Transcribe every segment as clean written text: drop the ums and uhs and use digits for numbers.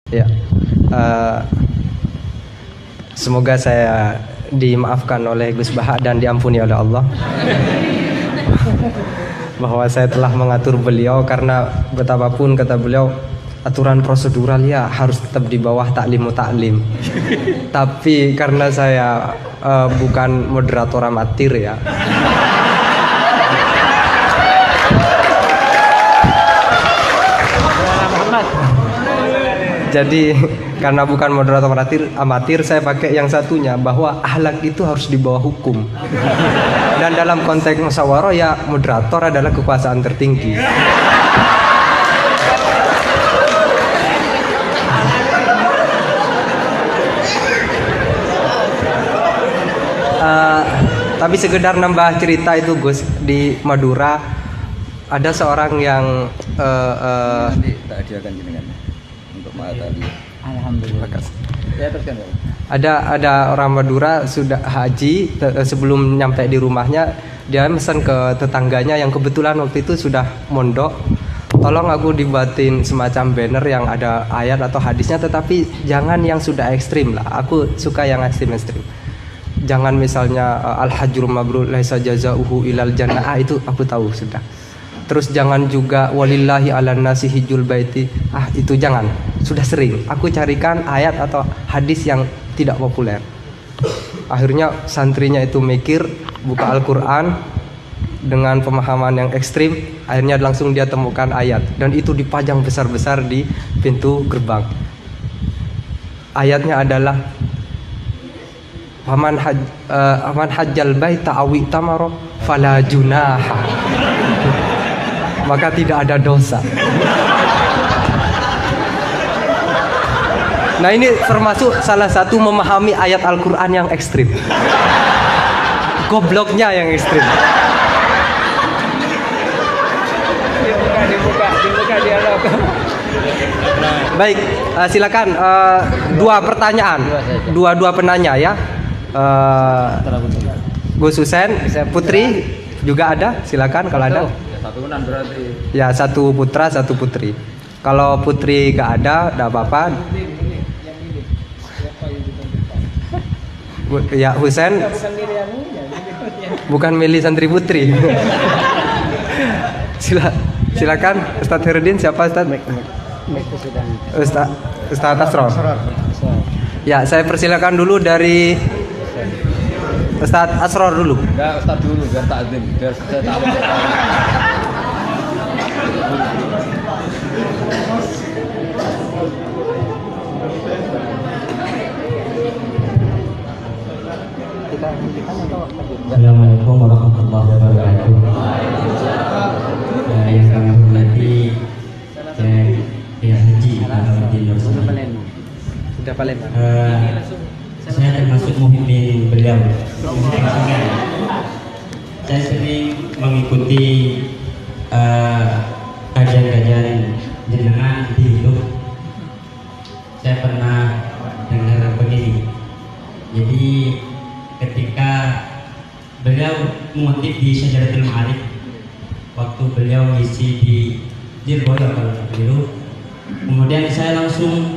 Ya, eh, semoga saya dimaafkan oleh Gus Baha dan diampuni oleh Allah bahwa saya telah mengatur beliau, karena betapapun kata beliau aturan prosedural ya harus tetap di bawah taklimu taklim. Tapi karena saya bukan moderator amatir ya. Jadi karena bukan moderator amatir, saya pakai yang satunya, bahwa akhlak itu harus di bawah hukum. Dan dalam konteks musyawarah ya moderator adalah kekuasaan tertinggi. Tapi sekedar nambah cerita itu Gus, di Madura ada seorang yang nanti tak hadiahkan jenengan untuk tadi. Alhamdulillah. Ya teruskan ya. Ada orang Madura sudah haji, sebelum nyampe di rumahnya dia pesan ke tetangganya yang kebetulan waktu itu sudah mondok, tolong aku dibuatin semacam banner yang ada ayat atau hadisnya, tetapi jangan yang sudah ekstrim lah, aku suka yang ekstrim. Jangan misalnya al-hajjul mabrur laisa jazaohu ilal jannah, itu aku tahu sudah. Terus jangan juga walillahi ala nasi hijjul baiti, itu jangan, sudah sering aku carikan ayat atau hadis yang tidak populer. Akhirnya santrinya itu mikir, buka Al-Quran dengan pemahaman yang ekstrim, akhirnya langsung dia temukan ayat, dan itu dipajang besar-besar di pintu gerbang. Ayatnya adalah Faman hajjal baita awi tamaro fala junaha, maka tidak ada dosa. Nah, ini termasuk salah satu memahami ayat Al-Quran yang ekstrim. Gobloknya yang ekstrim. Dibuka dialog. Baik, silakan dua pertanyaan, dua penanya ya. Gus Husen, Putri juga ada, silakan kalau ada. Satuan berarti. Ya, satu putra, satu putri. Kalau putri gak ada, gak apa-apa. Ya, Husen. Bukan milih santri putri. Silakan Ustadz Herudin, siapa Ustadz? Ustadz Asror. Ya, saya persilakan dulu dari Ustadz Asror dulu. Enggak, Ustaz dulu biar takzim, biar saya tahu. Assalamualaikum warahmatullahi wabarakatuh. Yang kami hormati Syekh Haji Ahmad Sudah paling. Saya termasuk muhibbin beliau. Saya sering mengikuti kajian-kajian jenengan di YouTube. Saya pernah dengar begini. Jadi ketika beliau mengutip di Syajaratul Ma'arif, waktu beliau ngisi di Lirboyo kalau tidak keliru, kemudian saya langsung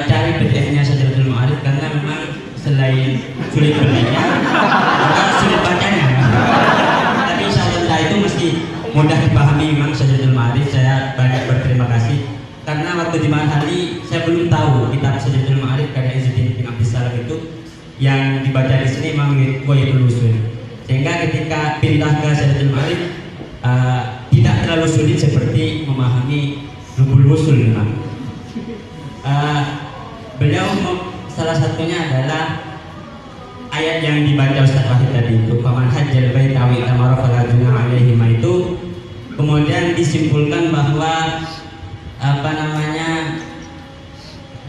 cari PDF-nya Syajaratul Ma'arif, karena memang selain sulit belinya, juga sulit bacanya. Tapi insya Allah itu mesti mudah dipahami memang Syajaratul Ma'arif. Saya banyak berterima kasih, karena waktu di Mahali saya belum tahu kitab Syajaratul Ma'arif karya Izzuddin bin Abdus Salam itu yang dibaca di sini memang Ghayatul Usul, sehingga ketika pindah ke Syajaratul Ma'arif tidak terlalu sulit seperti memahami Lubul Usul memang. Beliau salah satunya adalah ayat yang dibaca Ustaz Wahid tadi itu, faman hajjal baita aw itamara fala junaha alaihim, itu kemudian disimpulkan bahwa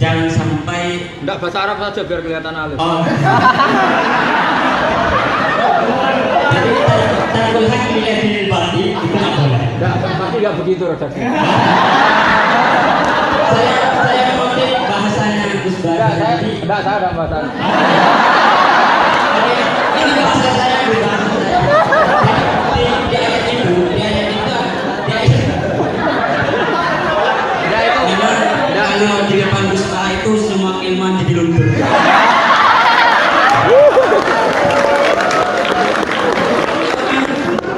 jangan sampai Enggak, bahasa Arab saja biar kelihatan alim. oh. Jadi tarikul haq milih bati itu nggak boleh. Enggak, pasti enggak begitu redaksinya. Saya mengutip bahasanya Gus Bara. Enggak, saya enggak bahasa. Ini bahasa saya, Gus Bara. Di ayat itu, kalau di depan Gus Baha itu semua keilmuan jadi luntur.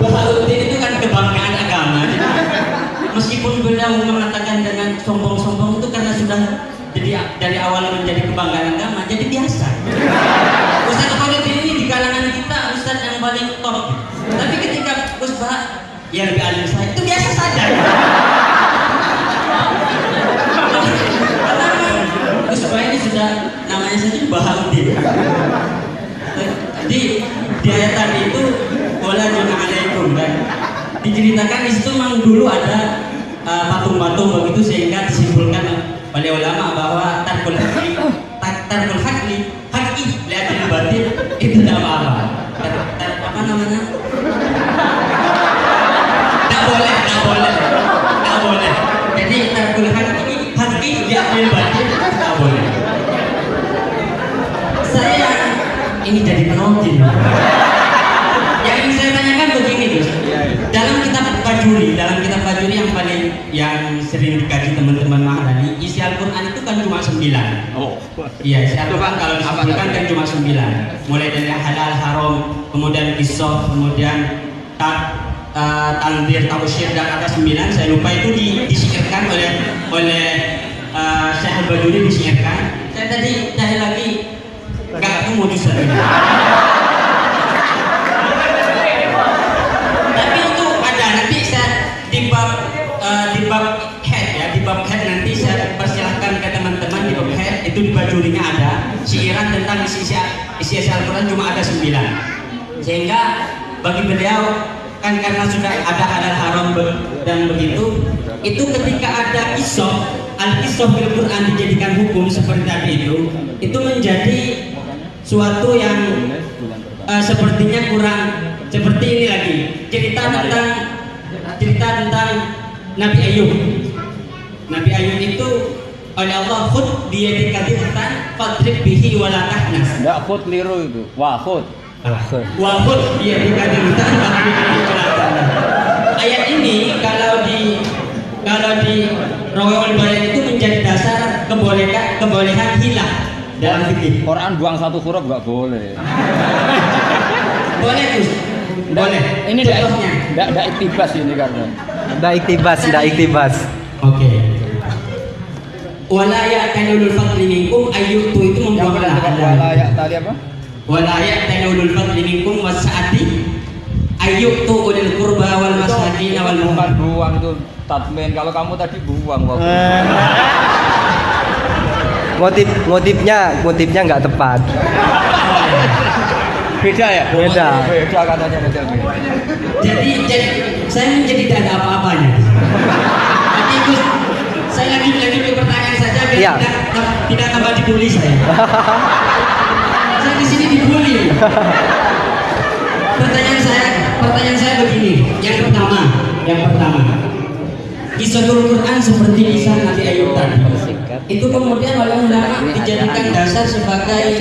Bahaluddin itu kan kebanggaan agama. Meskipun beliau mengatakan dengan sombong-sombong itu karena sudah jadi dari awal menjadi kebanggaan agama, jadi biasa. Ustaz Bahaluddin ini di kalangan kita ustaz yang paling top. Tapi ketika Gus Baha yang lebih alim saya itu biasa saja. Gus Baha ini sudah namanya saja Bahaluddin. Jadi di ayat tadi itu wala junaha alaikum kan. Diceritakan di situ memang dulu ada patung-patung begitu sehingga disimpulkan oleh ulama bahwa tarkul hakli lihat batin itu tidak apa-apa. Apa namanya? Tak boleh. Jadi tarkul hakli lihat batin tak boleh. Saya ini jadi penonton. Yang ingin saya tanyakan begini Gus. Dalam kitab Fajuri yang sering dikaji teman-teman Mahdani, isi Al-Quran itu kan cuma 9. Oh. Iya, isi Al-Quran kalau disebutkan kan cuma 9. Mulai dari halal, haram, kemudian qisas, kemudian tanzir, tausyir, dan ada 9. Saya lupa itu disyairkan oleh Syekh Al-Bajuri disyairkan. Saya tadi cari lagi, enggak ketemu mujizat ini. Tapi itu ada nanti saya di bab head nanti saya persilahkan ke teman-teman di bab head itu di bajurinya ada syiiran tentang isi Al-Quran cuma ada 9. Sehingga bagi beliau kan karena sudah ada halal haram dan begitu, itu ketika ada al-qisah fil Quran dijadikan hukum seperti tadi itu menjadi suatu yang sepertinya kurang. Seperti ini lagi cerita tentang Nabi Ayub. Nabi Ayub itu oleh Allah khud biyadika dhiftan fadrib bihi wala tahnas. Enggak khud liru itu. Wa khud biyadika dhiftan fadrib bihi wala tahnas. Ayat ini kalau di Rawaiul Bayan itu menjadi dasar kebolehan hilah dalam fikih. Quran buang satu huruf enggak boleh. Boleh Gus. Boleh. Ini contohnya. Enggak iktibas ini karena. Ndak iktibas. Oke. Wala ya'tanul fadli minkum ayyutu itu membuang Wala ya tadi apa? Wala ya'tanul fadli minkum wasa'ati ayyutu ulil qurba wal masakin wal Bukan buang itu tatmin. Kalau kamu tadi buang waktu. Motifnya nggak tepat. Beda ya? Beda katanya beda. Jadi saya menjadi tidak ada apa-apanya. Tapi Gus, saya lagi pertanyaan saja biar Iya. tidak tambah dibully saya. Saya di sini dibully. Pertanyaan saya begini. Yang pertama, Kisahul Quran seperti kisah Nabi Ayub tadi. Itu kemudian oleh ulama dijadikan dasar sebagai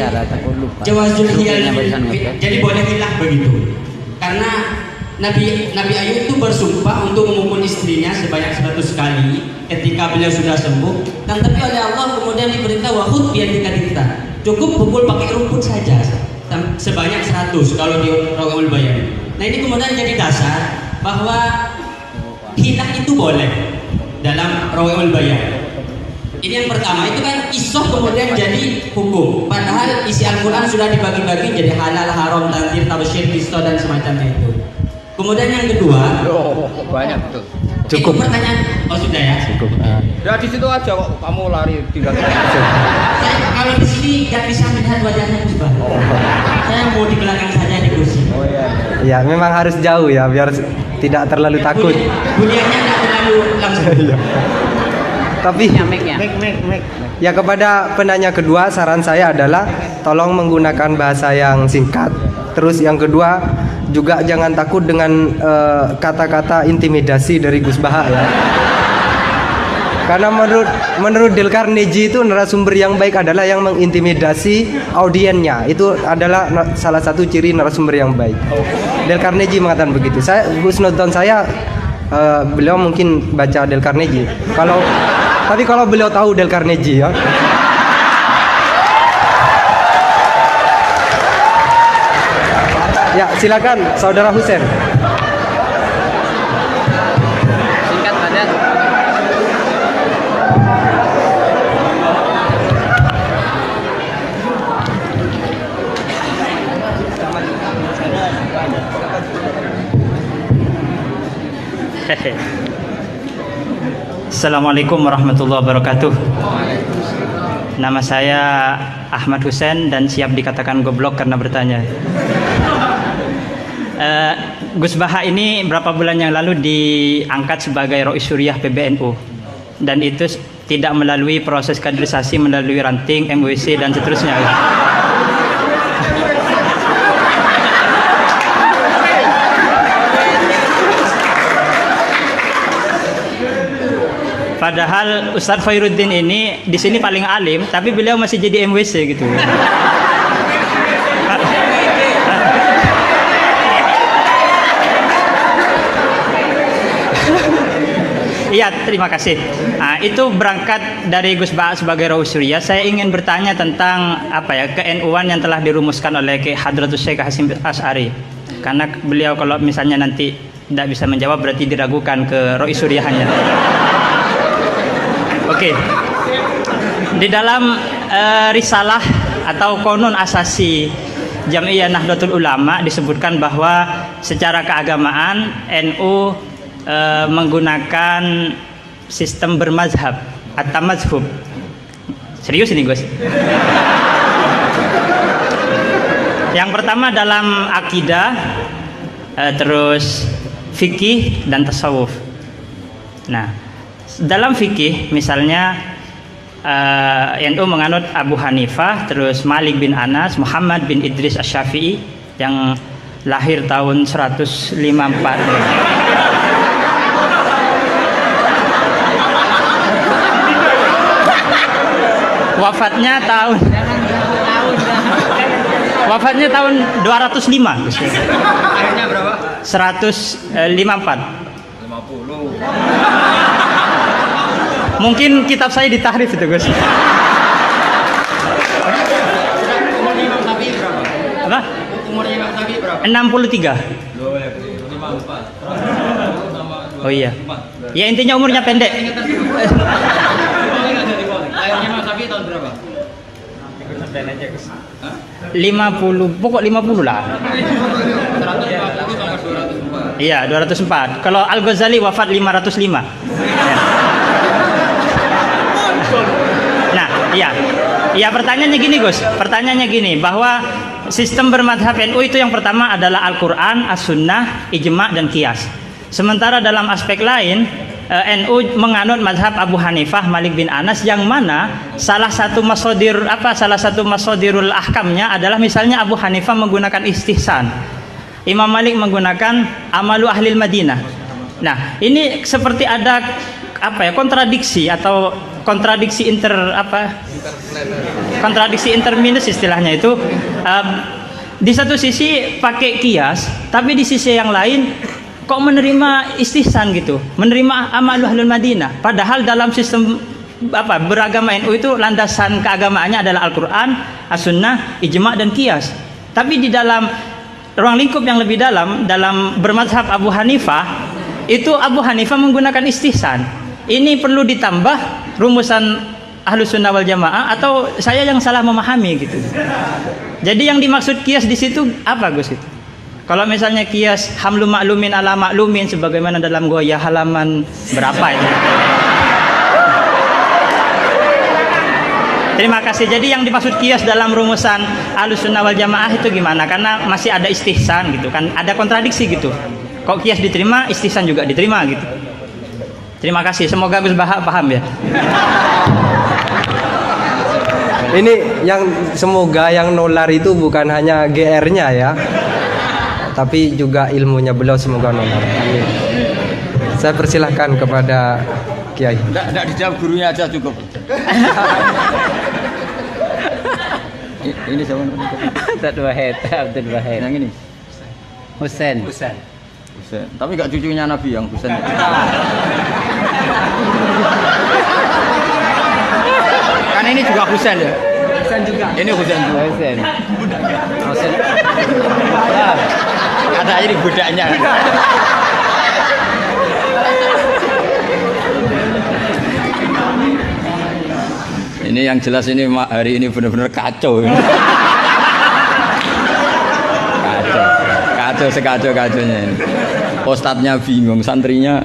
jawazul hiyal. Jadi boleh hilah begitu. Karena Nabi Ayub itu bersumpah untuk memukul istrinya sebanyak 100 kali ketika beliau sudah sembuh. Dan tapi oleh Allah kemudian diperintah wahud biar dikadikta. Cukup pukul pakai rumput saja sebanyak 100 kalau di Rawaiul Bayan. Nah ini kemudian jadi dasar bahwa hilah itu boleh dalam Rawaiul Bayan. Ini yang pertama, itu kan isoh kemudian jadi hukum. Padahal isi Al-Quran sudah dibagi-bagi jadi halal, haram, tanzir, tausyir, qisas dan semacamnya itu. Kemudian yang kedua, Banyak betul. Cukup. itu pertanyaan, oh sudah ya. Cukup. Ya di situ aja kok kamu lari tinggal. Saya kalau di sini nggak bisa melihat wajahnya Gus Bah. Saya mau di belakang saja di kursi. Oh iya. Ya memang harus jauh ya biar tidak terlalu takut. Buliannya nggak terlalu langsung. Tapi ya kepada penanya kedua saran saya adalah tolong menggunakan bahasa yang singkat. Terus yang kedua juga jangan takut dengan kata-kata intimidasi dari Gus Baha ya. Karena menurut Dale Carnegie itu narasumber yang baik adalah yang mengintimidasi audiennya. Itu adalah salah satu ciri narasumber yang baik. Dale Carnegie mengatakan begitu. Saya husnuzon saya beliau mungkin baca Dale Carnegie. Tapi kalau beliau tahu Dale Carnegie ya. Ya, silakan Saudara Husen. Singkat saja. Assalamualaikum warahmatullahi wabarakatuh. Nama saya Ahmad Husen dan siap dikatakan goblok karena bertanya. Gus Baha ini berapa bulan yang lalu diangkat sebagai Rois Suriah PBNU dan itu tidak melalui proses kaderisasi, melalui ranting, MWC dan seterusnya. Padahal Ustadz Khairuddin ini di sini paling alim, tapi beliau masih jadi MWC gitu. Iya, terima kasih. Nah, itu berangkat dari Gus Baha sebagai Rois Suriah. Saya ingin bertanya tentang ke-NU-an yang telah dirumuskan oleh Ki Hadratus Syekh Hasyim Asy'ari. Karena beliau kalau misalnya nanti tidak bisa menjawab berarti diragukan ke Rois Suriahnya. Oke. Di dalam risalah atau konun asasi Jam'iyah Nahdlatul Ulama disebutkan bahwa secara keagamaan NU menggunakan sistem bermazhab atau mazhub. Serius ini Gus. Yang pertama dalam akidah, terus fikih dan tasawuf. Nah, dalam fikih misalnya NU menganut Abu Hanifah, terus Malik bin Anas, Muhammad bin Idris Asy-Syafi'i yang lahir tahun 154. Wafatnya tahun 205. Akhirnya berapa? 154. 50. Mungkin kitab saya ditahrif itu Gus. Umurnya Imam Syafi'i berapa? Apa? Umurnya Imam Syafi'i berapa? 63. 54. Oh iya. Ya intinya umurnya pendek. Lahirnya Imam Syafi'i tahun berapa? 50, pokok 50 lah. 150 sampai 204. Iya, 204. Kalau Al-Ghazali wafat 505. Nah, iya. Ya pertanyaannya gini Gus. Pertanyaannya gini, bahwa sistem bermadhab NU itu yang pertama adalah Al-Quran, As-Sunnah, Ijma' dan Qiyas. Sementara dalam aspek lain NU menganut mazhab Abu Hanifah, Malik bin Anas, yang mana salah satu masodirul ahkamnya adalah misalnya Abu Hanifah menggunakan istihsan, Imam Malik menggunakan amalu ahlil Madinah. Nah, ini seperti ada kontradiksi atau kontradiksi interminus istilahnya itu. Di satu sisi pakai kias, tapi di sisi yang lain kok menerima istihsan gitu, menerima amalu ahlul Madinah. Padahal dalam sistem beragama NU itu landasan keagamaannya adalah Al-Quran, As-Sunnah, Ijma' dan Qiyas. Tapi di dalam ruang lingkup yang lebih dalam bermazhab Abu Hanifah, itu Abu Hanifah menggunakan istihsan. Ini perlu ditambah rumusan Ahlus Sunnah wal Jamaah atau saya yang salah memahami gitu. Jadi yang dimaksud Qiyas di situ apa Gus itu? Kalau misalnya kias hamlu maklumin ala maklumin sebagaimana dalam Goya halaman berapa itu? Terima kasih. Jadi yang dimaksud kias dalam rumusan Ahlus Sunnah wal Jamaah itu gimana? Karena masih ada istihsan gitu kan, ada kontradiksi gitu. Kok kias diterima, istihsan juga diterima gitu. Terima kasih. Semoga Gus Baha paham ya. Ini yang semoga yang nular itu bukan hanya GR-nya ya, tapi juga ilmunya beliau semoga nular. Amin. Saya persilahkan kepada Kiai. Enggak dijawab, gurunya aja cukup. Ini siapa namanya? Abdul Wahid. Yang ini? Husen. Husen. Tapi enggak cucunya Nabi yang Husen. ini juga Husain ya. Husain juga. Ini Husain juga. Husain. Nah, ada ini budaknya. Ini yang jelas ini hari ini benar-benar kacau. Kacau sekacau-kacaunya. Ustadznya bingung, santrinya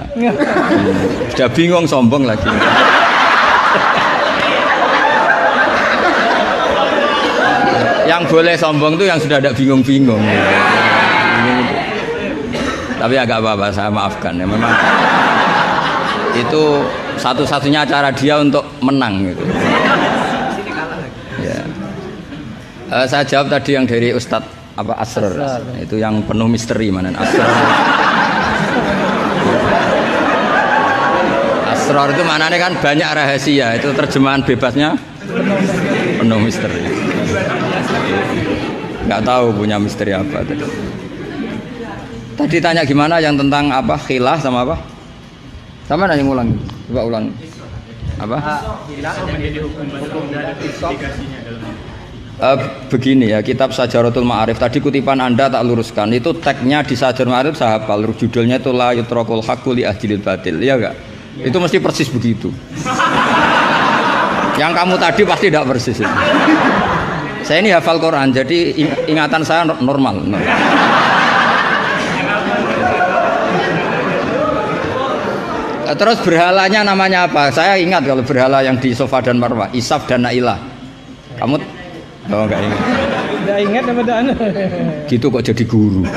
sudah bingung, sombong lagi. Yang boleh sombong tuh yang sudah ada bingung-bingung. Tapi agak apa-apa, saya maafkan ya. Memang itu satu-satunya cara dia untuk menang gitu. Ya. Saya jawab tadi yang dari Ustadz Asrar. Itu yang penuh misteri mana Asrar. Asrar itu maknanya kan banyak rahasia. Itu terjemahan bebasnya penuh misteri. Nggak tahu punya misteri apa tadi. Tadi tanya gimana yang tentang apa khilah sama apa? Sama nanya ulang. Coba ulang. Apa? Begini ya, kitab Sajaratul Ma'arif tadi kutipan Anda tak luruskan. Itu tagnya di Sajaratul Ma'arif saya hafal. Judulnya itu la yutrakul haqqu li ahdil batil. Iya enggak? Itu mesti persis begitu. Yang kamu tadi pasti tidak persis itu. Saya ini hafal Quran, jadi ingatan saya normal. Terus berhalanya namanya apa? Saya ingat kalau berhala yang di Safa dan Marwah, Isaf dan Nailah. Kamu enggak ingat? Enggak ingat sama dan. Gitu kok jadi guru.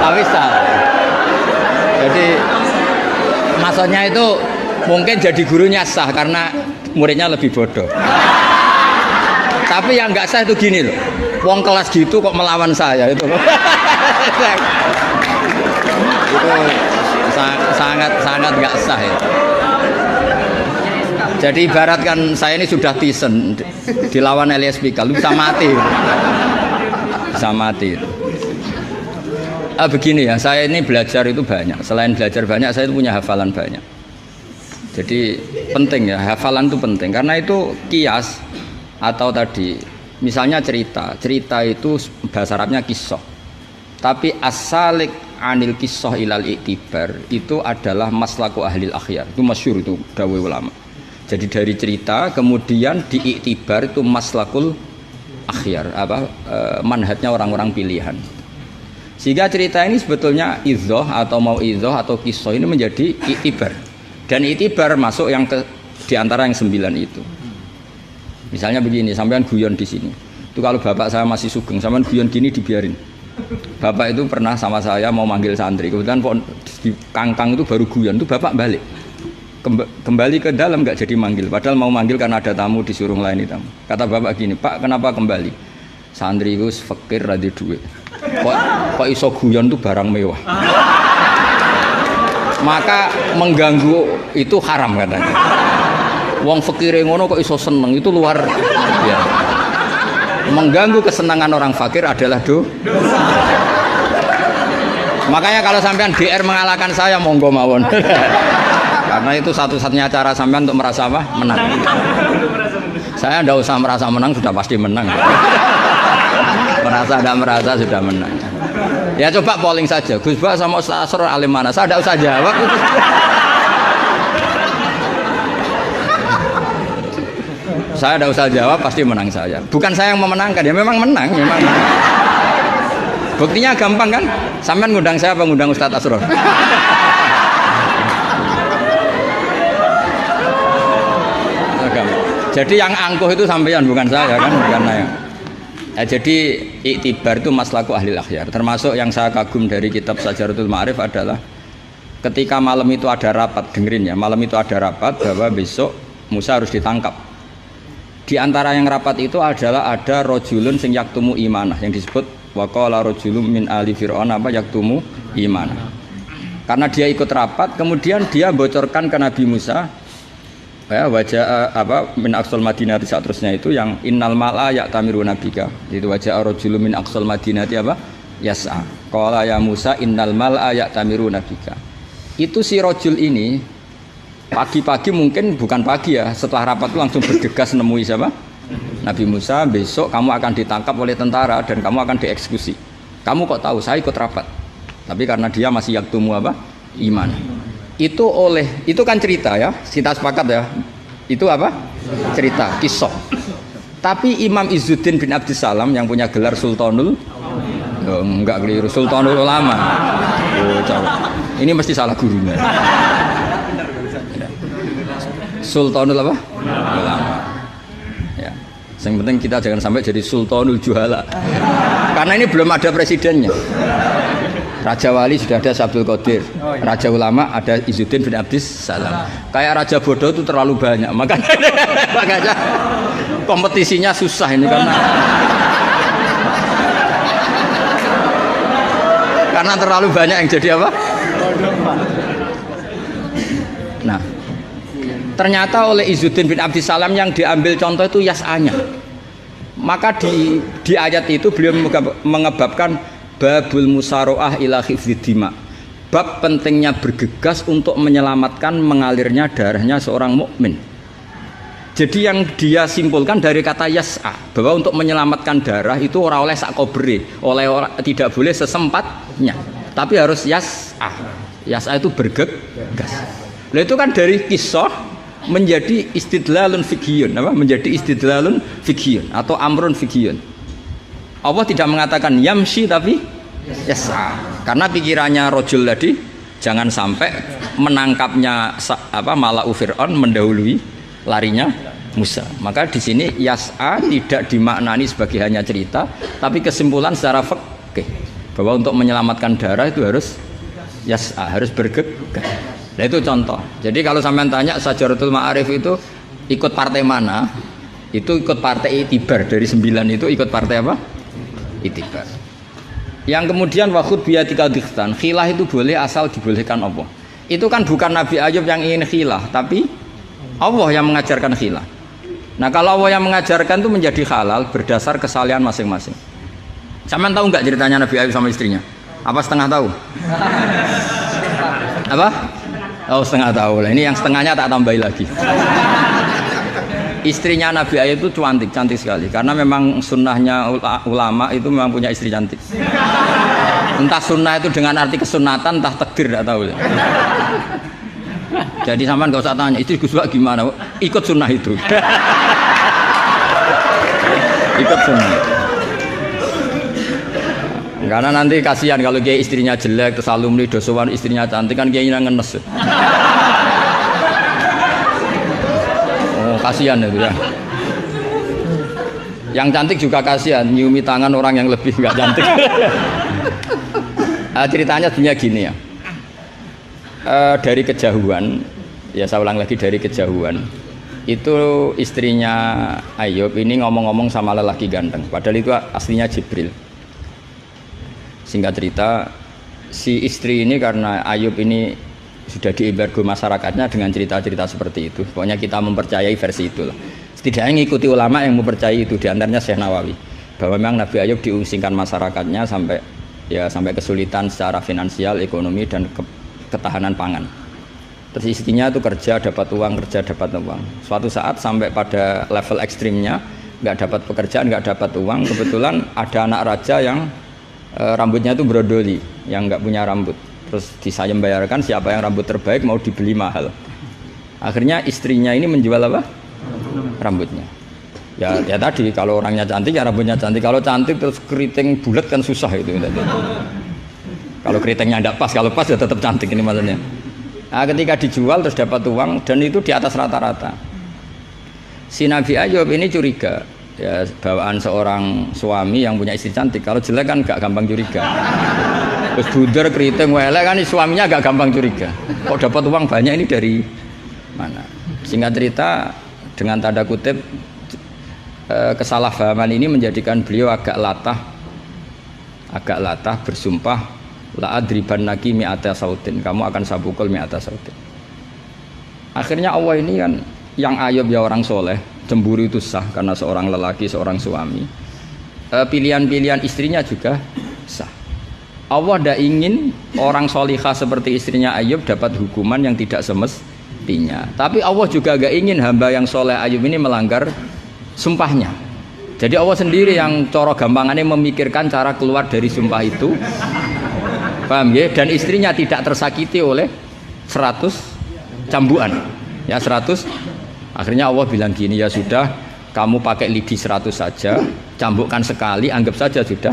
Tapi salah. Jadi maksudnya itu mungkin jadi gurunya sah karena muridnya lebih bodoh. Tapi yang nggak sah itu gini loh, wong kelas gitu kok melawan saya itu loh. Itu sangat nggak sah ya. Jadi ibaratkan saya ini sudah tisen dilawan Elias Pikal, bisa mati, bisa mati. Begini ya, saya ini belajar itu banyak. Selain belajar banyak, saya itu punya hafalan banyak. Jadi penting ya, hafalan itu penting karena itu kias atau tadi misalnya cerita itu bahasa Arabnya kisah. Tapi asalik anil kisah ilal iktibar itu adalah maslaku ahlil akhyar. Itu masyhur itu dawuh ulama. Jadi dari cerita kemudian diiktibar itu maslakul akhyar, manhajnya orang-orang pilihan. Sehingga cerita ini sebetulnya idzoh atau mau idzoh atau kisah ini menjadi iktibar. Dan iktibar masuk yang di antara yang 9 itu. Misalnya begini, sampean guyon di sini. Itu kalau bapak saya masih sugeng, sampean guyon gini dibiarin. Bapak itu pernah sama saya mau manggil santri. Kebetulan di kangkang itu baru guyon, itu bapak balik. Kembali ke dalam nggak jadi manggil. Padahal mau manggil karena ada tamu disuruh melayani tamu. Kata bapak gini, Pak kenapa kembali? Santri itu fakir rada duit. Kok iso guyon itu barang mewah. Maka mengganggu itu haram katanya. Wong fakir ngono kok iso seneng itu luar ya. Mengganggu kesenangan orang fakir adalah dosa. Makanya kalau sampean DR mengalahkan saya monggo mawon. Karena itu satu-satunya cara sampean untuk merasa apa? Menang. Saya ndak usah merasa menang sudah pasti menang. Merasa tidak merasa sudah menang. Ya coba polling saja. Gus Ba sama Ustaz Asrar alim mana? Saya tidak usah jawab. Saya tidak usah jawab pasti menang saya. Bukan saya yang memenangkan ya, memang menang, memang. Buktinya gampang kan? Sampean ngundang saya apa ngundang Ustaz Asrar? Jadi yang angkuh itu sampean bukan saya kan, bukan saya. Jadi iktibar itu maslaku ahli akhyar. Termasuk yang saya kagum dari kitab Sajaratul Ma'arif adalah ketika malam itu ada rapat, dengerin ya, malam itu ada rapat bahwa besok Musa harus ditangkap. Di antara yang rapat itu adalah ada rojulun sing yaktumu imanah yang disebut waqala rojulun min ali fir'aun apa yaktumu imanah. Karena dia ikut rapat, kemudian dia bocorkan ke Nabi Musa ya wajah min aqsal madinati seterusnya itu yang innal mala ya'tamiru nabika itu wajah rajulun min aqsal madinati yas'a. Qala ya Musa innal mal'a ya'tamiruna bika. Itu si rajul ini pagi-pagi, mungkin bukan pagi ya, setelah rapat itu langsung bergegas nemui siapa? Nabi Musa, besok kamu akan ditangkap oleh tentara dan kamu akan dieksekusi. Kamu kok tahu? Saya ikut rapat. Tapi karena dia masih yaktumu apa? Iman. Itu kan cerita ya, kita sepakat ya. Itu apa? Cerita, kisah. Tapi Imam Izzuddin bin Abdissalam yang punya gelar Sultanul, enggak keliru, Sultanul Ulama. Oh, ini mesti salah gurunya. Sultanul apa? Ulama. Ya. Yang penting kita jangan sampai jadi Sultanul Juhala. Karena ini belum ada presidennya. Raja Wali sudah ada Abdul Qadir, Raja Ulama ada Izzuddin bin Abdissalam. Kayak Raja Bodoh itu terlalu banyak, makanya kompetisinya susah ini karena terlalu banyak yang jadi apa? Nah, ternyata oleh Izzuddin bin Abdissalam yang diambil contoh itu yas'anya. Maka di ayat itu beliau mengebabkan babul musaroah ila hifdzid dima. Bab pentingnya bergegas untuk menyelamatkan mengalirnya darahnya seorang mukmin. Jadi yang dia simpulkan dari kata yas'a, bahwa untuk menyelamatkan darah itu orang oleh sakobri, tidak boleh sesempatnya, tapi harus yas'a. Yas'a itu bergegas. Nah itu kan dari kisah menjadi istidlalun fiqhiyun, apa? Menjadi istidlalun fiqhiyun atau amrun fiqhiyun. Allah tidak mengatakan yamshi tapi yas'a, karena pikirannya rojul tadi jangan sampai menangkapnya Mala'u Fir'aun mendahului larinya Musa. Maka di sini yas'a tidak dimaknani sebagai hanya cerita, tapi kesimpulan secara fikih bahwa untuk menyelamatkan darah itu harus yas'a, harus bergegas. Nah itu contoh. Jadi kalau sampean tanya Syajaratul Ma'arif itu ikut partai mana? Itu ikut partai Itibar. Dari 9 itu ikut partai apa? Itibar. Yang kemudian wakhud biyatika dikhtan, khilah itu boleh asal dibolehkan Allah. Itu kan bukan Nabi Ayub yang ingin khilah, tapi Allah yang mengajarkan khilah. Nah kalau Allah yang mengajarkan itu menjadi halal berdasar kesalahan masing-masing. Sampean tahu nggak ceritanya Nabi Ayub sama istrinya? Apa setengah tahu? Apa? Oh setengah tahu lah. Ini yang setengahnya tak tambahi lagi. Istrinya Nabi Ayub itu cantik sekali. Karena memang sunnahnya ulama itu memang punya istri cantik. Entah sunnah itu dengan arti kesunatan, entah takdir, tidak tahu. Jadi sampean gak usah tanya, istri Gus Bak gimana? Ikut sunnah itu. Ikut sunnah. Karena nanti kasihan kalau dia istrinya jelek, terus alumni dosowan istrinya cantik kan dia ngenes. Oh kasihan itu ya. Yang cantik juga kasihan, nyiumi tangan orang yang lebih nggak cantik. Ceritanya sebenarnya gini ya. Dari kejauhan, ya saya ulang lagi dari kejauhan. Itu istrinya Ayub ini ngomong-ngomong sama lelaki ganteng, padahal itu aslinya Jibril. Singkat cerita, si istri ini karena Ayub ini sudah diembargo masyarakatnya dengan cerita-cerita seperti itu. Pokoknya kita mempercayai versi itulah. Setidaknya mengikuti ulama yang mempercayai itu, diantaranya Syekh Nawawi, bahwa memang Nabi Ayub diusingkan masyarakatnya sampai kesulitan secara finansial, ekonomi dan ketahanan pangan. Terus istrinya itu kerja dapat uang. Suatu saat sampai pada level ekstrimnya, nggak dapat pekerjaan, nggak dapat uang. Kebetulan ada anak raja yang rambutnya itu brodoli, yang nggak punya rambut. Terus disayembayarkan siapa yang rambut terbaik mau dibeli mahal. Akhirnya istrinya ini menjual apa? Rambutnya. Ya tadi kalau orangnya cantik ya rambutnya cantik. Kalau cantik terus keriting bulat kan susah itu. Kalau keritingnya tidak pas, kalau pas ya tetap cantik ini maksudnya. Nah, ketika dijual terus dapat uang dan itu di atas rata-rata. Si Nabi Ayub ini curiga. Ya bawaan seorang suami yang punya istri cantik, kalau jelek kan gak gampang curiga. Terus buder keriting welek kan suaminya gak gampang curiga. Kok dapat uang banyak ini dari mana? Singkat cerita dengan tanda kutip kesalahpahaman ini menjadikan beliau agak latah bersumpah la adribannaki mi'ata sautin, kamu akan saya pukul mi'ata sautin. Akhirnya Allah ini kan yang Ayub ya orang soleh, cemburu itu sah karena seorang lelaki, seorang suami. Pilihan-pilihan istrinya juga sah. Allah tidak ingin orang solihah seperti istrinya Ayub dapat hukuman yang tidak semestinya. Tapi Allah juga gak ingin hamba yang soleh Ayub ini melanggar sumpahnya. Jadi Allah sendiri yang coro gampangannya memikirkan cara keluar dari sumpah itu. Paham ya? Dan istrinya tidak tersakiti oleh 100 cambuan. Ya 100. Akhirnya Allah bilang gini, ya sudah, kamu pakai lidi 100 saja, cambukkan sekali, anggap saja sudah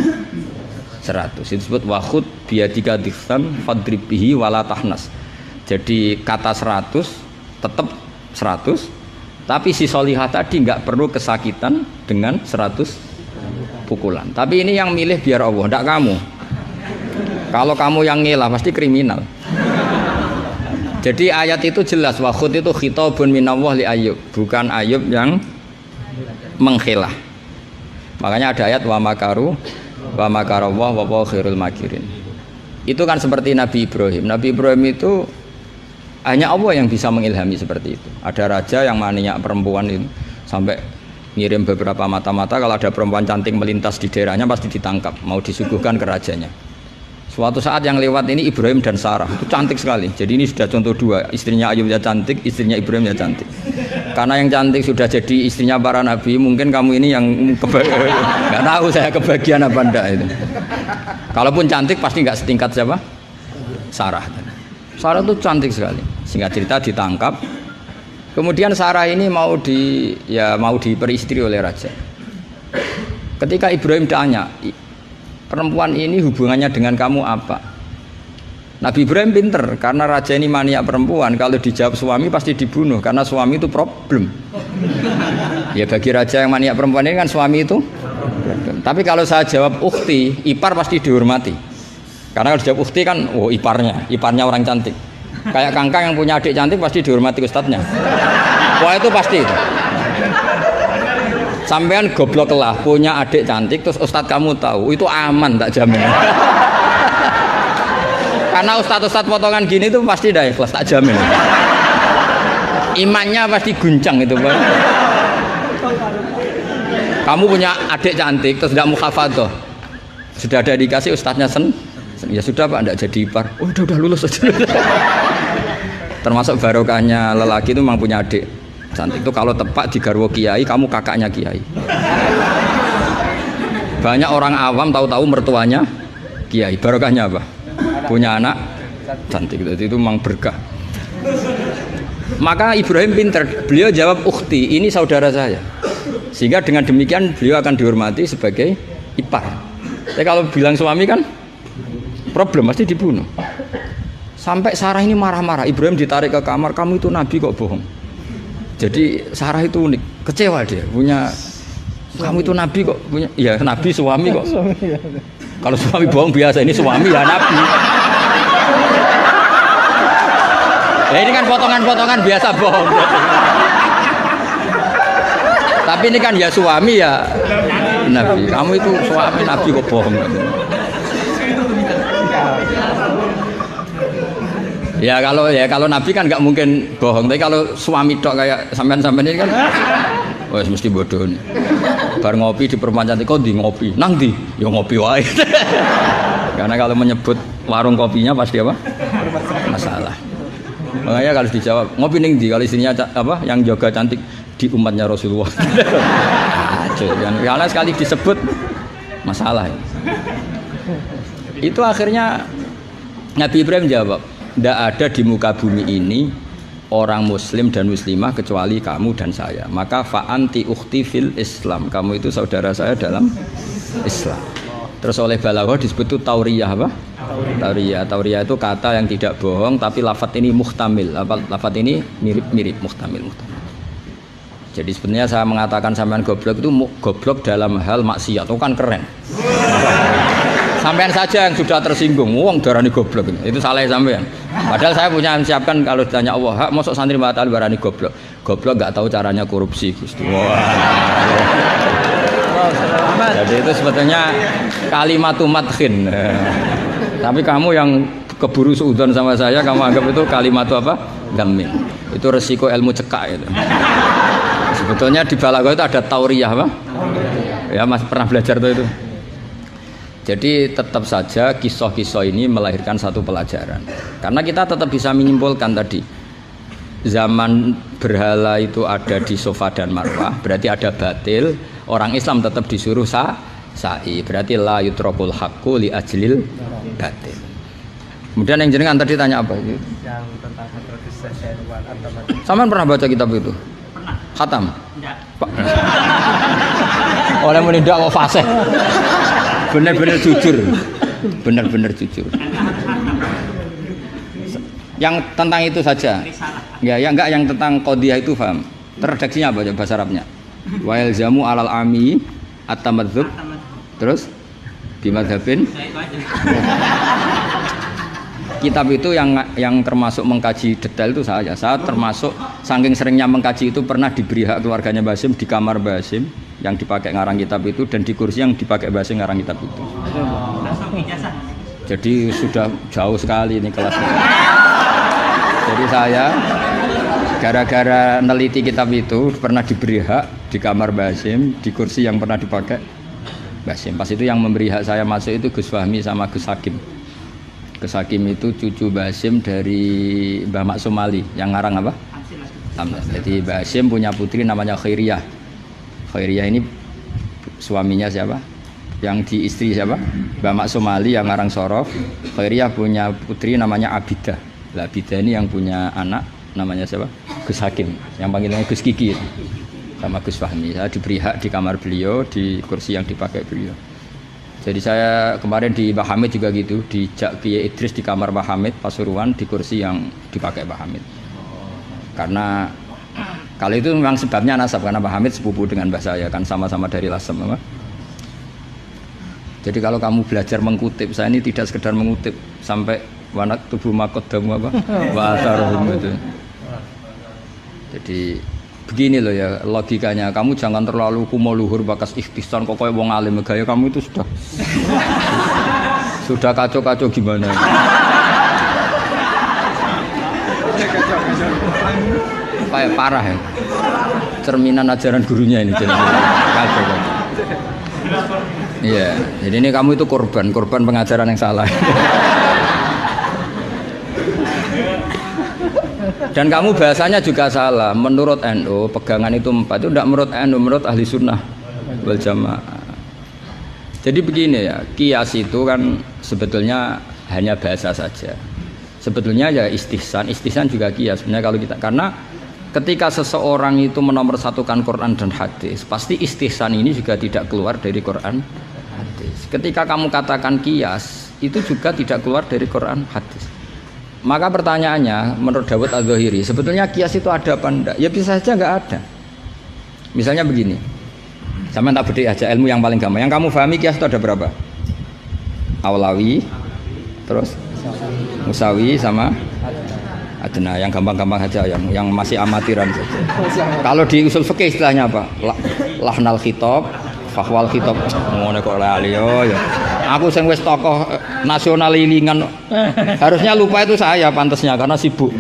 100. Itu disebut wakhud biadika dikhtan fadrib bihi wala tahnas. Jadi kata 100 tetap 100, tapi si solihah tadi nggak perlu kesakitan dengan 100 pukulan. Tapi ini yang milih biar Allah, tidak kamu. Kalau kamu yang ngelah pasti kriminal. Jadi ayat itu jelas, wakhud itu khitabun minallah li Ayub, bukan Ayub yang mengkhilah. Makanya ada ayat wa makaru wa makarallah wa huwa khairul makirin. Itu kan seperti Nabi Ibrahim. Nabi Ibrahim itu hanya Allah yang bisa mengilhami seperti itu. Ada raja yang maniak perempuan itu sampai ngirim beberapa mata-mata, kalau ada perempuan cantik melintas di daerahnya pasti ditangkap, mau disuguhkan ke rajanya. Suatu saat yang lewat ini Ibrahim dan Sarah, itu cantik sekali. Jadi ini sudah contoh dua, istrinya Ayub ya cantik, istrinya Ibrahim ya cantik. Karena yang cantik sudah jadi istrinya para nabi, mungkin kamu ini yang nggak tahu saya kebagian apa enggak itu. Kalaupun cantik pasti nggak setingkat siapa? Sarah. Sarah itu cantik sekali. Singkat cerita ditangkap. Kemudian Sarah ini mau diperistri oleh raja. Ketika Ibrahim tanya, perempuan ini hubungannya dengan kamu apa? Nabi Ibrahim pinter, karena raja ini maniak perempuan, kalau dijawab suami pasti dibunuh, karena suami itu problem. Ya bagi raja yang maniak perempuan ini kan suami itu problem. Tapi kalau saya jawab ukhti, ipar pasti dihormati. Karena kalau dijawab ukhti kan, oh iparnya orang cantik. Kayak Kangkang yang punya adik cantik pasti dihormati ustadznya. Wah itu pasti itu. Sampean goblok lah, punya adik cantik terus ustadz kamu tahu, itu aman tak jamin. Karena ustadz potongan gini itu pasti dah ikhlas, tak jamin. Imannya pasti guncang itu, Bang. Kamu punya adik cantik terus tidak muhafadzah, sudah ada dikasih ustadznya ya sudah Pak, tidak jadi ipar. Oh udah lulus aja. Termasuk barokahnya lelaki itu memang punya adik cantik itu, kalau tepat di garwo kiai, kamu kakaknya kiai. Banyak orang awam tahu-tahu mertuanya kiai, barokahnya apa? Punya anak cantik, itu memang berkah. Maka Ibrahim pinter, beliau jawab ukhti, ini saudara saya. Sehingga dengan demikian beliau akan dihormati sebagai ipar. Tapi kalau bilang suami kan problem, pasti dibunuh. Sampai Sarah ini marah-marah, Ibrahim ditarik ke kamar, kamu itu nabi kok bohong. Jadi Sarah itu unik, kecewa dia, punya kamu itu nabi kok punya, ya nabi suami kok. Kalau suami bohong biasa, ini suami ya nabi. Ya ini kan potongan-potongan biasa bohong. Tapi ini kan ya suami ya nabi. Kamu itu suami nabi kok bohong. Ya kalau nabi kan nggak mungkin bohong, tapi kalau suami tok kayak sampean-sampean ini kan, wes mesti bodoh nih. Bar ngopi di perempuan cantik, kok di ngopi, nang di, ya ngopi wae. Karena kalau menyebut warung kopinya pasti apa? Masalah. Makanya kalau dijawab ngopi ning di, kalau istrinya apa yang jaga cantik di umatnya Rasulullah. Karena sekali disebut masalah. Itu akhirnya Nabi Ibrahim jawab, tidak ada di muka bumi ini orang muslim dan muslimah kecuali kamu dan saya. Maka fa'anti ukhti fil Islam, kamu itu saudara saya dalam Islam. Terus oleh balaghah disebut itu tauriyah apa? Tauriyah itu kata yang tidak bohong, tapi lafadz ini muhtamil. Lafadz ini mirip muhtamil. Jadi sebenarnya saya mengatakan sampean goblok itu goblok dalam hal maksiat, itu kan keren. Sampean saja yang sudah tersinggung, wong darani goblok itu salah sampean. Padahal saya punya siapkan kalau ditanya Allah, hak mosok santri batal darani goblok. Goblok nggak tahu caranya korupsi, Gusti. Wah. Jadi itu sebetulnya kalimat madkhin. Tapi kamu yang keburu suudzon sama saya, kamu anggap itu kalimat apa? Gamin. Itu resiko ilmu cekak itu. Sebetulnya di balaghah itu ada tauriyah apa? Ya Mas pernah belajar tuh itu. Jadi tetap saja kisah-kisah ini melahirkan satu pelajaran. Karena kita tetap bisa menyimpulkan tadi, zaman berhala itu ada di Safa dan Marwah, berarti ada batil. Orang Islam tetap disuruh sa'i, berarti la yutrakul haqqu li ajlil batil. Kemudian yang jenengan tadi tanya apa? Yang tentang hadrotis syair wal antamati. Sampean pernah baca kitab itu? Pernah. Khatam? Enggak. Oleh menindak kok fasih. Benar-benar jujur. Benar-benar jujur. Yang tentang itu saja. Ya, enggak yang tentang qadhiyah itu paham. Redaksinya apa bahasa Arabnya? Wa yalzamu alal ami at-tamadzub. Terus bimadzhabin. Kitab itu yang termasuk mengkaji detail itu saya termasuk saking seringnya mengkaji itu pernah diberi hak keluarganya Basim di kamar Basim yang dipakai ngarang kitab itu dan di kursi yang dipakai Basim ngarang kitab itu. Jadi sudah jauh sekali ini kelasnya. Jadi saya gara-gara neliti kitab itu pernah diberi hak di kamar Basim di kursi yang pernah dipakai Basim. Pas itu yang memberi hak saya masuk itu Gus Fahmi sama Gus Hakim. Gus Hakim itu cucu Basim dari Mbah Mak Somali yang ngarang apa? Jadi Basim punya putri namanya Khairiyah. Khairiyah ini suaminya siapa? Yang di istri siapa? Mbah Mak Somali yang ngarang Sorof. Khairiyah punya putri namanya Abidah. Lah Abidah ini yang punya anak namanya siapa? Gus Hakim. Yang panggilannya Gus Kiki sama Gus Fahmi. Saya diberi hak di kamar beliau di kursi yang dipakai beliau. Jadi saya kemarin di Pak Hamid juga gitu, di Kiai Idris di kamar Pak Hamid Pasuruan di kursi yang dipakai Pak Hamid. Karena kali itu memang sebabnya nasab karena Pak Hamid sepupu dengan mbah saya kan sama-sama dari Lasem apa? Jadi kalau kamu belajar mengutip, saya ini tidak sekedar mengutip sampai wanak tubuh makodamu apa? Wa asarohum itu. Jadi begini loh ya logikanya, kamu jangan terlalu kumo luhur bakas ikhtisan kok kayak wong alim gaya kamu itu sudah kacau-kacau gimana. Kayak parah ya. Cerminan ajaran gurunya ini jadi kacau. Iya, jadi ini kamu itu korban pengajaran yang salah. Dan kamu bahasanya juga salah. Menurut NU pegangan itu 4 itu tidak menurut NU, menurut ahli sunnah wal jamaah. Jadi begini ya, kias itu kan sebetulnya hanya bahasa saja. Sebetulnya ya istihsan juga kias. Sebenarnya kalau kita karena ketika seseorang itu menomorsatukan Quran dan hadis, pasti istihsan ini juga tidak keluar dari Quran hadis. Ketika kamu katakan kias, itu juga tidak keluar dari Quran hadis. Maka pertanyaannya menurut Dawud Al-Zahiri sebetulnya kias itu ada apa enggak? Ya bisa saja enggak ada. Misalnya begini, sama tak bedek aja ilmu yang paling gampang. Yang kamu pahami kias itu ada berapa? Awlawi, terus Musawi sama Adna. Yang gampang-gampang saja, yang masih amatiran saja. Kalau di usul fikih istilahnya apa? Lahnal khitab, fahwal khitab. Ngono kok lali yo ya. Aku sing wis tokoh nasional lilingan. Harusnya lupa itu saya pantasnya karena sibuk.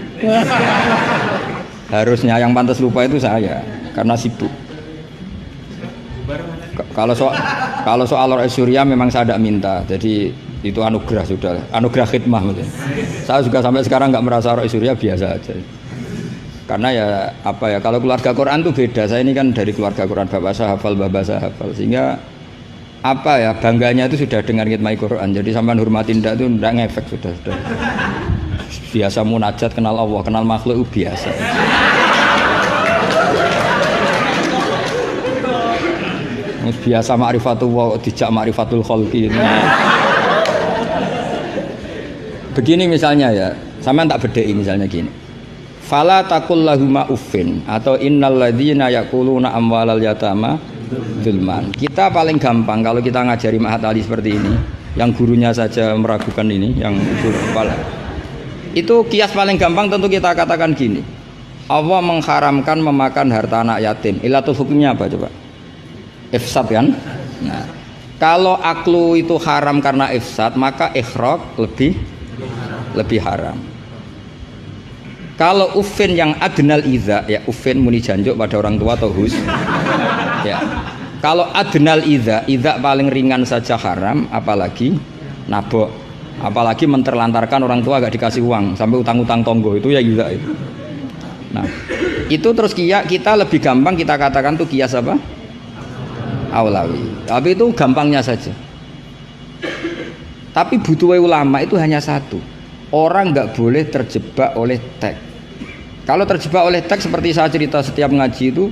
Harusnya yang pantas lupa itu saya karena sibuk. Kalau soal Surya memang saya tidak minta. Jadi itu anugerah sudah, anugerah khidmah maksudnya. Saya juga sampai sekarang nggak merasa Roh Surya biasa aja. Karena ya apa ya kalau keluarga Quran itu beda. Saya ini kan dari keluarga Quran, bapak saya hafal, bapak saya hafal, sehingga apa ya bangganya itu sudah dengar ngitmai Quran. Jadi sampai hormatin ndak itu ndak ngefek sudah. Biasa munajat kenal Allah, kenal makhluk itu biasa. Biasa ma'rifatullah dijak ma'rifatul khalqi. Begini misalnya ya, sampean tak bedheki misalnya gini. Fala taqul lahuma uffin atau innal ladzina yaquluna amwalal yatama zulman. Kita paling gampang kalau kita ngajari Ma'had Ali seperti ini, yang gurunya saja meragukan ini, yang kepala. Itu kias paling gampang tentu kita katakan gini. Allah mengharamkan memakan harta anak yatim. Ilatul hukumnya apa coba? Ifsad kan? Nah, kalau aklu itu haram karena ifsad, maka ikhraq lebih haram. Kalau ufin yang adnal iza, ya ufin muni janjuk pada orang tua atau hus, ya Kalau adnal idza paling ringan saja haram, apalagi nabok, apalagi menterlantarkan orang tua gak dikasih uang sampai utang-utang tonggo, itu ya idza itu. Nah, itu terus kita lebih gampang kita katakan tuh kias apa? Aulawi. Tapi itu gampangnya saja. Tapi butuh ulama itu hanya satu. Orang nggak boleh terjebak oleh teks. Kalau terjebak oleh teks seperti saya cerita setiap ngaji itu,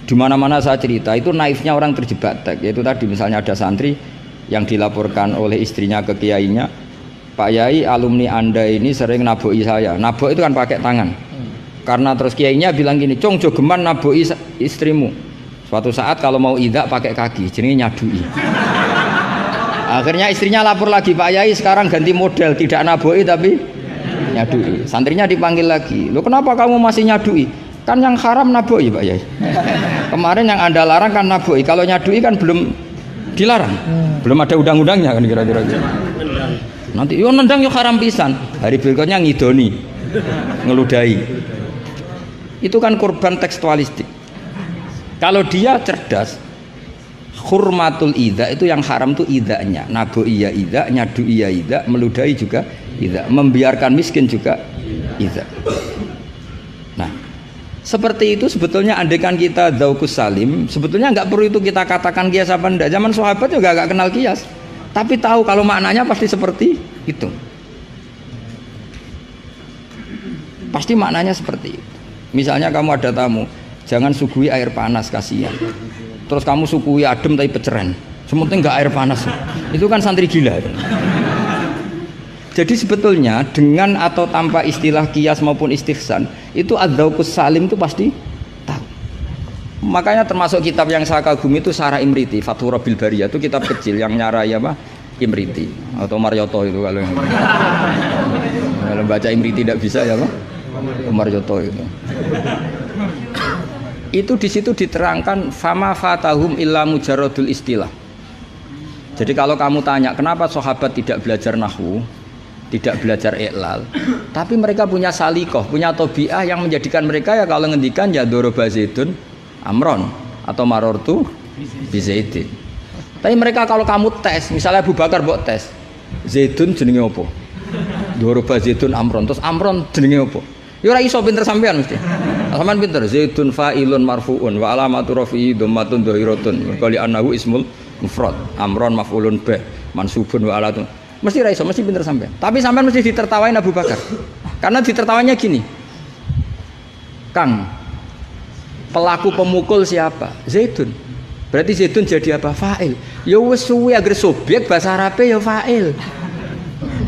di mana-mana saya cerita itu naifnya orang terjebak teks. Yaitu tadi misalnya ada santri yang dilaporkan oleh istrinya ke kiainya, Pak Yai, alumni Anda ini sering naboi saya. Nabok itu kan pakai tangan. Karena terus kiainya bilang gini, "Cong jogeman naboi istrimu." Suatu saat kalau mau idak pakai kaki, jenenge nyadui. Akhirnya istrinya lapor lagi, "Pak Yai sekarang ganti model, tidak naboi tapi nyadui." Santrinya dipanggil lagi, "Loh kenapa kamu masih nyadui? Kan yang haram naboi Pak Yai. Kemarin yang Anda larang kan naboi, kalau nyadui kan belum dilarang. Belum ada undang-undangnya kan kira-kira gitu. Nanti yo nendang yo haram pisan. Hari berikutnya ngidoni, ngeludahi. Itu kan korban tekstualistik. Kalau dia cerdas, hurmatul idza itu yang haram tuh idzanya. Naboi ya idza, nyadui ya idza, meludahi juga idza, membiarkan miskin juga idza. Nah, seperti itu sebetulnya andaikan kita dzauqus salim, sebetulnya nggak perlu itu kita katakan kias apa enggak. Zaman sahabat juga nggak kenal kias, tapi tahu kalau maknanya pasti seperti itu. Pasti maknanya seperti itu. Misalnya kamu ada tamu, jangan suguhi air panas, kasihan. Terus kamu suguhi adem tapi peceren, sementing nggak air panas. Itu kan santri gila. Jadi sebetulnya dengan atau tanpa istilah kias maupun istihsan, itu adzauqus salim itu pasti tahu. Makanya termasuk kitab yang saya kagumi itu Syarah Imriti, Fathur Rabbil Bariyah, itu kitab kecil yang nyarai apa? Imriti atau Maryoto itu kalau baca Imriti tidak bisa ya Pak? Maryoto itu. Itu di situ diterangkan fama fatahum illa mujarradul istilah. Jadi kalau kamu tanya kenapa sahabat tidak belajar nahwu, tidak belajar i'lal, tapi mereka punya salikoh, punya tobiah yang menjadikan mereka ya kalau ngendikan ya doroba zaidun amron atau marortu bizaidin. Tapi mereka kalau kamu tes, misalnya Abu Bakar buat tes, zaidun jenenge apa? Doroba zaidun amron, terus amron jenenge apa? Ya ora iso pinter sampean mesti. Sampean pinter, zaidun fa'ilun marfu'un wa alamatu rafi'i dhammatun dhahiratun. Qali annahu ismul mufrad, amron maf'ulun bih, mansubun wa alatun. Mesti ra iso, mesti pinter sampean. Tapi sampean mesti ditertawain Abu Bakar. Karena ditertawanya gini. Kang, pelaku pemukul siapa? Zaidun. Berarti Zaidun jadi apa? Fa'il. Ya wis suwe agar subjek bahasa Arabe ya fa'il.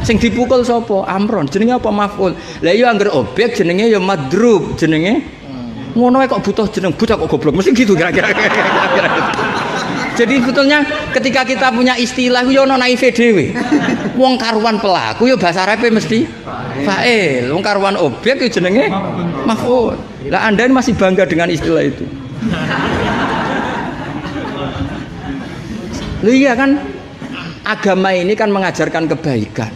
Sing dipukul sapa? Amron. Jenenge apa? Maf'ul. Lah ya angger objek jenenge ya madrub, jenenge. Ngono wae kok butuh jeneng, bocah kok goblok. Mesti gitu kira-kira. Jadi sebetulnya ketika kita punya istilah yo ono naive dhewe. Wong karuan pelaku yo bahasa Arabe mesti fa'il. Wong karuan objek yo jenenge maf'ul. Lah Anda ini masih bangga dengan istilah itu. Loh iya kan, agama ini kan mengajarkan kebaikan.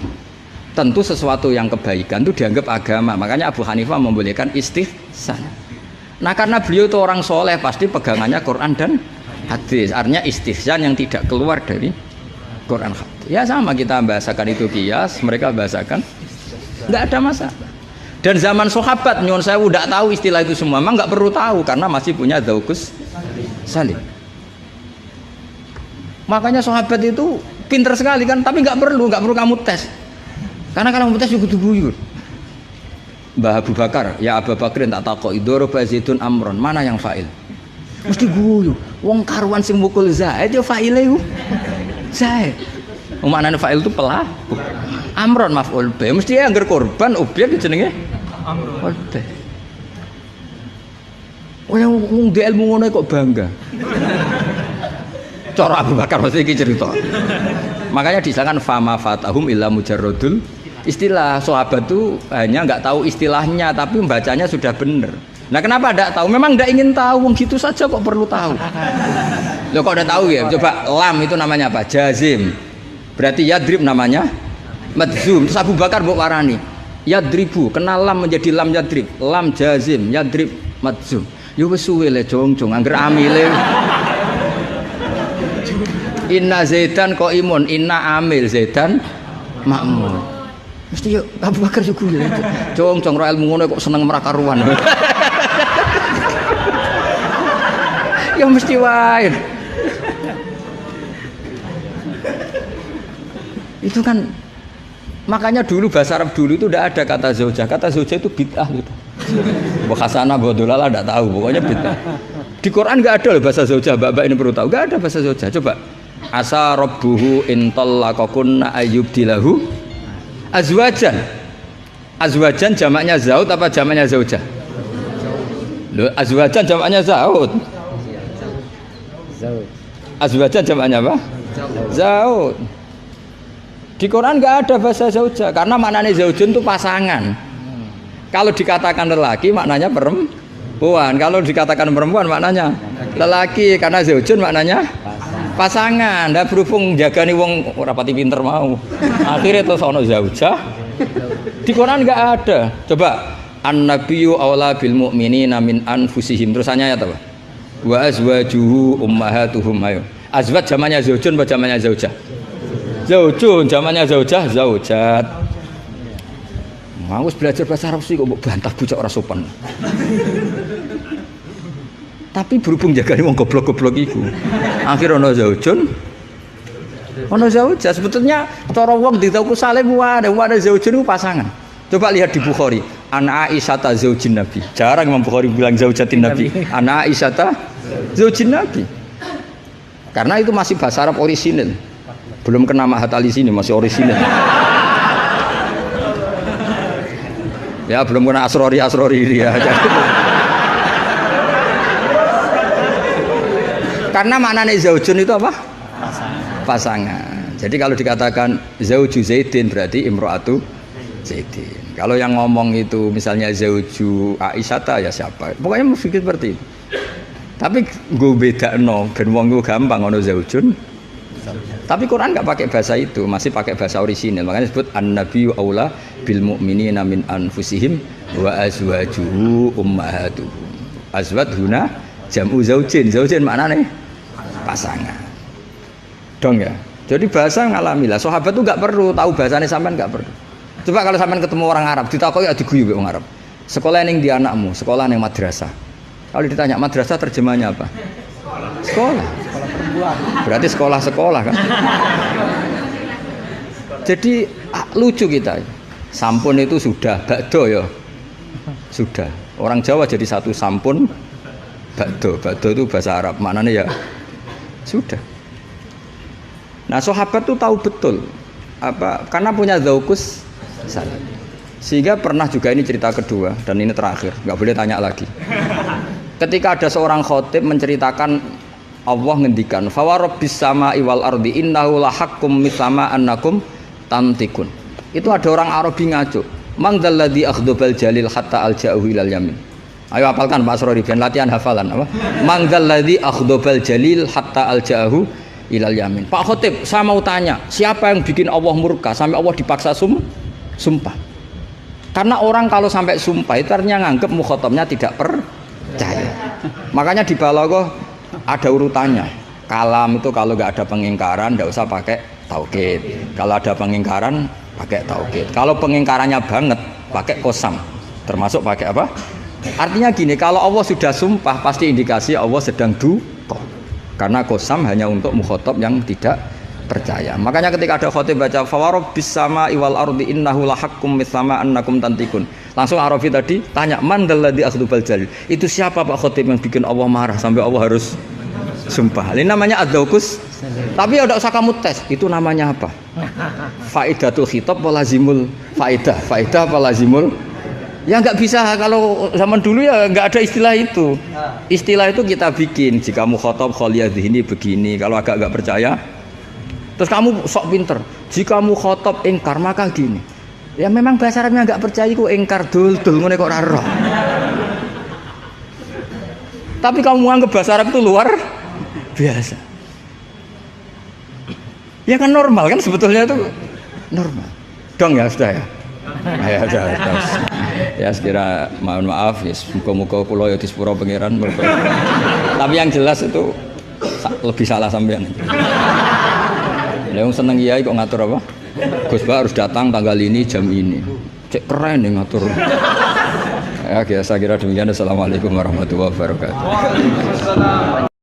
Tentu sesuatu yang kebaikan itu dianggap agama. Makanya Abu Hanifah membolehkan istihsan. Nah karena beliau itu orang soleh, pasti pegangannya Quran dan hadis. Artinya istihsan yang tidak keluar dari Quran hadis. Ya sama kita bahasakan itu kias, mereka bahasakan nggak ada masalah. Dan zaman sahabat nyuwun sewu nggak tahu istilah itu semua, memang nggak perlu tahu karena masih punya dzauqus salim. Makanya sahabat itu pinter sekali kan, tapi nggak perlu kamu tes. Karena kalau kamu tes juga buyur. Mbah Abu Bakar, ya Abu Bakrin tak takok idoroba zaitun amron, mana yang fa'il? Mesti guyu. Wong karuan sing mukul Zaid ya fa'ile ku. Zaid. Maknane fa'il itu pelaku. Amron maf'ul bi, mesti angger korban objek jenenge amron. Oh yang wong di ilmu ngono kok bangga. Cara Abu Bakar mesti iki cerita. Makanya disangkan fama fatahum illa mujarradul istilah. Sahabat itu hanya nggak tahu istilahnya tapi membacanya sudah benar. Nah kenapa tidak tahu? Memang tidak ingin tahu, gitu saja kok perlu tahu. Loh kok udah tahu ya? Coba lam itu namanya apa? Jazim. Berarti yadrib namanya madzum. Terus Abu Bakar mbok warani yadribu, kenal lam menjadi lam yadrib. Lam jazim, yadrib madzum. Ya wis suwe le jong-jong angger amile. Inna Zaidan qaimun, inna amil Zaidan makmur. Mesti yuk Abu Bakar juga ya. Cong ro ilmu ngono kok seneng merakaruan. Ya mesti wae. Itu kan makanya dulu bahasa Arab dulu itu tidak ada kata zaujah. Kata zaujah itu bid'ah gitu. Mbok Hasanah Bodolala enggak tahu, pokoknya bid'ah. Di Quran enggak ada loh bahasa zaujah, Mbak ini perlu tahu. Enggak ada bahasa zaujah. Coba. Asa rabbuhu in tallaqakunna ayyubdilahu azwajan. Azwajan jamaknya zaud apa jamaknya zaujah? Loh, azwajan jamaknya zaud. Azwajan jamaknya apa? Zaud. Di Quran nggak ada bahasa zaujah karena maknanya zaujun itu pasangan. Kalau dikatakan lelaki maknanya perempuan. Kalau dikatakan perempuan maknanya lelaki karena zaujun maknanya pasangan. Ndak berhubung jagani wong ora pati pinter mau. Akhirnya terus ono zaujah. Di Quran nggak ada. Coba an-nabiyyu aula bil mu'minina min anfusihim. Terusannya ayat apa? Wa azwajuhu ummahatuhum. Ayo. Azwaj zamannya zaujun apa zamannya zaujah? Zaujun, zamannya zaujah, zaujat. Mau belajar bahasa Arab sih kok bantah bocah ora sopan. Tapi berhubung jagane wong goblok-goblok iku. Akhir ono zaujun. Ono zaujah sebetulnya cara wong ditaku salim wae ada zaujun itu pasangan. Coba lihat di Bukhari, Ana Aisyah zaujin Nabi. Jarang Imam Bukhari bilang zaujatin Nabi. Ana Aisyah zaujin Nabi. Karena itu masih bahasa Arab orisinil. Belum kena Mahat Ali sini masih orisinil. Ya belum kena asrori dia. Karena maknanya zaujun itu apa? Pasangan. Jadi kalau dikatakan zauju Zaidin berarti imro'atu Zaidin. Kalau yang ngomong itu misalnya zauju Aisyata ya siapa? Pokoknya mau pikir seperti itu. Tapi gue beda no, ben wong gue gampang ono zaujun. Tapi Quran nggak pakai bahasa itu, masih pakai bahasa orisinal. Makanya disebut an-nabiyyu aula bil mu'minina min anfusihim wa azwajuhu ummahatuhum. Azwaj huna jam'u zaujin. Zaujin maknanya pasangan. Dong ya. Jadi bahasa ngalamilah. Sahabat tuh nggak perlu tahu bahasanya sampean nggak perlu. Coba kalau sampean ketemu orang Arab, ditakoki ya diguyu orang Arab. Sekolah ning di anakmu, sekolah ning madrasah. Kalau ditanya madrasah terjemahnya apa? Sekolah. Berarti sekolah-sekolah kan. Jadi lucu kita. Sampun itu sudah, bakdo ya. Sudah. Orang Jawa jadi satu sampun, bakdo. Bakdo itu bahasa Arab. Maknanya ya sudah. Nah, sahabat tuh tahu betul apa karena punya zaukus salat. Sehingga pernah juga ini cerita kedua dan ini terakhir, nggak boleh tanya lagi. Ketika ada seorang khotib menceritakan Allah ngendikan fa rabbis samai wal ardi innahu lahaqqum misama annakum tantikun. Itu ada orang Arabi ngaco. Mangdalladzi akhdabal jalil hatta alja'u ilal yamin. Ayo hafalkan Pak Asrori ben latihan hafalan apa? Mangdalladzi akhdabal jalil hatta alja'u ilal yamin. Pak Khotib, saya mau tanya, siapa yang bikin Allah murka sampai Allah dipaksa sumpah? Karena orang kalau sampai sumpah itu artinya nganggep mukhatabnya tidak percaya. Makanya di balaghah ada urutannya. Kalam itu kalau nggak ada pengingkaran nggak usah pakai taukid. Kalau ada pengingkaran pakai taukid. Kalau pengingkarannya banget pakai qasam. Termasuk pakai apa? Artinya gini, kalau Allah sudah sumpah pasti indikasi Allah sedang duka. Karena qasam hanya untuk mukhatab yang tidak percaya. Makanya ketika ada khotib baca fawarabbis sama iwal ardi innahu lahaqqum misama annakum tantikun. Langsung Arabi tadi tanya man dalladzi akhdubal jalil. Itu siapa Pak khotib yang bikin Allah marah sampai Allah harus sumpah? Ini namanya adzaukus. Tapi ya enggak usah kamu tes. Itu namanya apa? Faidatul khitab wa lazimul faidah. Faidah apa lazimul? Ya nggak bisa, kalau zaman dulu ya nggak ada istilah itu. Istilah itu kita bikin. Jika mukhatab khaliyadhini begini, kalau agak nggak percaya terus kamu sok pinter. Jika mukhatab ingkar maka gini. Ya memang bahasa Arabnya nggak percaya kok ingkar dul ngene kok ora roh. Tapi kamu anggap bahasa Arab itu luar biasa. Ya kan normal kan sebetulnya itu normal. Dong ya sudah ya. Ya sudah. Ya sekira mohon maaf ya muga-muga kula ya disepuro pangeran. Tapi yang jelas itu lebih salah sampean. Yang seneng kiai kok ngatur apa? Gus Bah harus datang tanggal ini jam ini. Cek keren yang ngatur. Ya, saya kira demikian. Assalamualaikum warahmatullahi wabarakatuh.